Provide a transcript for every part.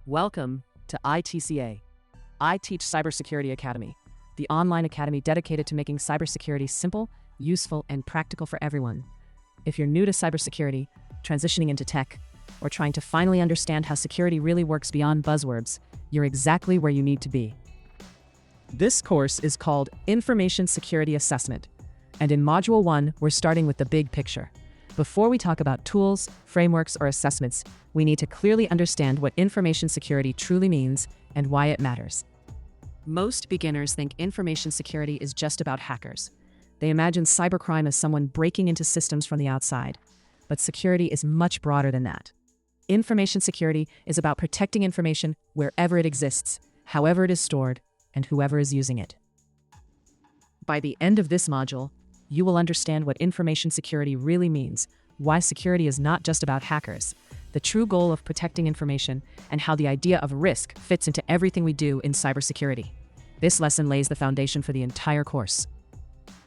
Welcome to iTCA, iTeachCybersecurity Academy, the online academy dedicated to making cybersecurity simple, useful, and practical for everyone. If you're new to cybersecurity, transitioning into tech, or trying to finally understand how security really works beyond buzzwords, you're exactly where you need to be. This course is called Information Security Assessment, and in Module 1, we're starting with the big picture. Before we talk about tools, frameworks, or assessments, we need to clearly understand what information security truly means and why it matters. Most beginners think information security is just about hackers. They imagine cybercrime as someone breaking into systems from the outside. But security is much broader than that. Information security is about protecting information wherever it exists, however it is stored, and whoever is using it. By the end of this module, you will understand what information security really means, why security is not just about hackers, the true goal of protecting information, and how the idea of risk fits into everything we do in cybersecurity. This lesson lays the foundation for the entire course.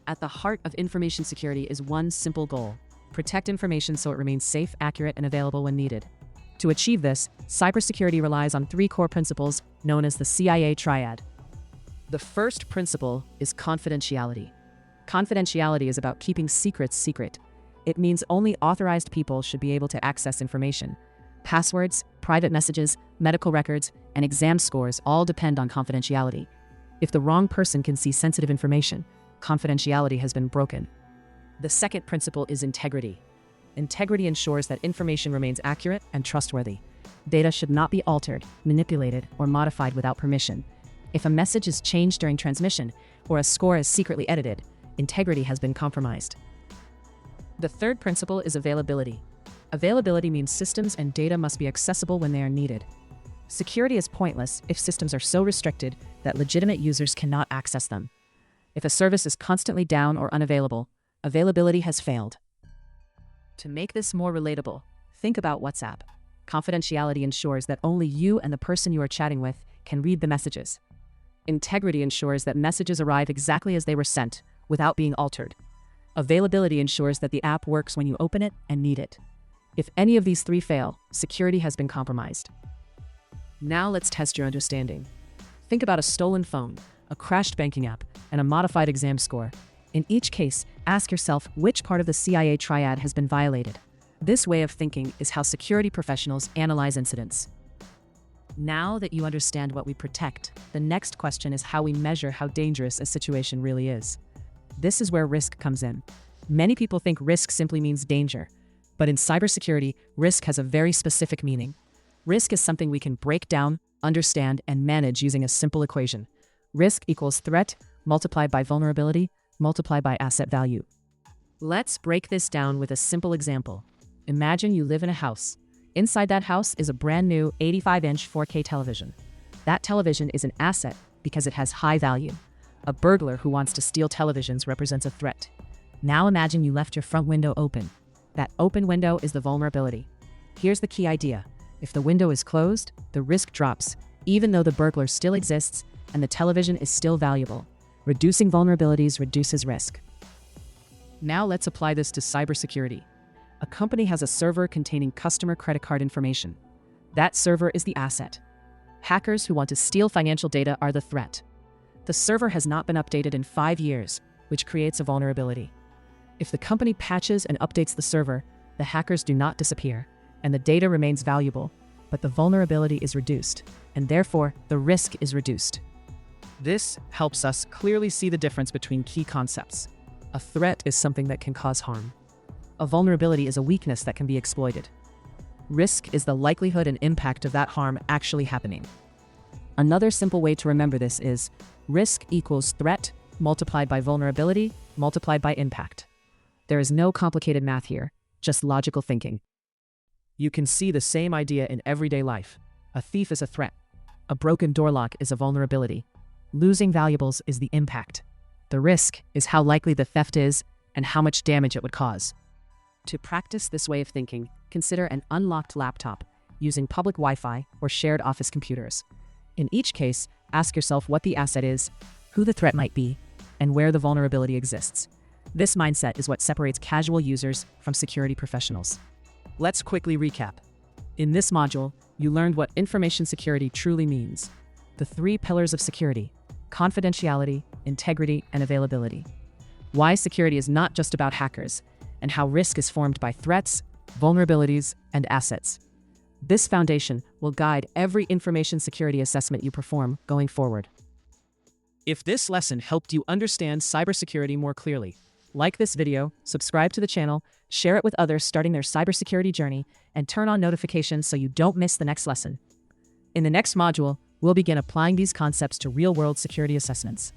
At the heart of information security is one simple goal: protect information so it remains safe, accurate, and available when needed. To achieve this, cybersecurity relies on three core principles known as the CIA triad. The first principle is confidentiality. Confidentiality is about keeping secrets secret. It means only authorized people should be able to access information. Passwords, private messages, medical records, and exam scores all depend on confidentiality. If the wrong person can see sensitive information, confidentiality has been broken. The second principle is integrity. Integrity ensures that information remains accurate and trustworthy. Data should not be altered, manipulated, or modified without permission. If a message is changed during transmission, or a score is secretly edited, integrity has been compromised. The third principle is availability. Availability means systems and data must be accessible when they are needed. Security is pointless if systems are so restricted that legitimate users cannot access them. If a service is constantly down or unavailable, availability has failed. To make this more relatable, think about WhatsApp. Confidentiality ensures that only you and the person you are chatting with can read the messages. Integrity ensures that messages arrive exactly as they were sent, without being altered. Availability ensures that the app works when you open it and need it. If any of these three fail, security has been compromised. Now let's test your understanding. Think about a stolen phone, a crashed banking app, and a modified exam score. In each case, ask yourself which part of the CIA triad has been violated. This way of thinking is how security professionals analyze incidents. Now that you understand what we protect, the next question is how we measure how dangerous a situation really is. This is where risk comes in. Many people think risk simply means danger, but in cybersecurity, risk has a very specific meaning. Risk is something we can break down, understand, and manage using a simple equation. Risk equals threat multiplied by vulnerability multiplied by asset value. Let's break this down with a simple example. Imagine you live in a house. Inside that house is a brand new 85-inch 4K television. That television is an asset because it has high value. A burglar who wants to steal televisions represents a threat. Now imagine you left your front window open. That open window is the vulnerability. Here's the key idea. If the window is closed, the risk drops, even though the burglar still exists and the television is still valuable. Reducing vulnerabilities reduces risk. Now let's apply this to cybersecurity. A company has a server containing customer credit card information. That server is the asset. Hackers who want to steal financial data are the threat. The server has not been updated in 5 years, which creates a vulnerability. If the company patches and updates the server, the hackers do not disappear, and the data remains valuable, but the vulnerability is reduced, and therefore the risk is reduced. This helps us clearly see the difference between key concepts. A threat is something that can cause harm. A vulnerability is a weakness that can be exploited. Risk is the likelihood and impact of that harm actually happening. Another simple way to remember this is risk equals threat multiplied by vulnerability multiplied by impact. There is no complicated math here, just logical thinking. You can see the same idea in everyday life. A thief is a threat. A broken door lock is a vulnerability. Losing valuables is the impact. The risk is how likely the theft is and how much damage it would cause. To practice this way of thinking, consider an unlocked laptop using public Wi-Fi or shared office computers. In each case, ask yourself what the asset is, who the threat might be, and where the vulnerability exists. This mindset is what separates casual users from security professionals. Let's quickly recap. In this module, you learned what information security truly means. The 3 pillars of security: confidentiality, integrity, and availability. Why security is not just about hackers, and how risk is formed by threats, vulnerabilities, and assets. This foundation will guide every information security assessment you perform going forward. If this lesson helped you understand cybersecurity more clearly, like this video, subscribe to the channel, share it with others starting their cybersecurity journey, and turn on notifications so you don't miss the next lesson. In the next module, we'll begin applying these concepts to real-world security assessments.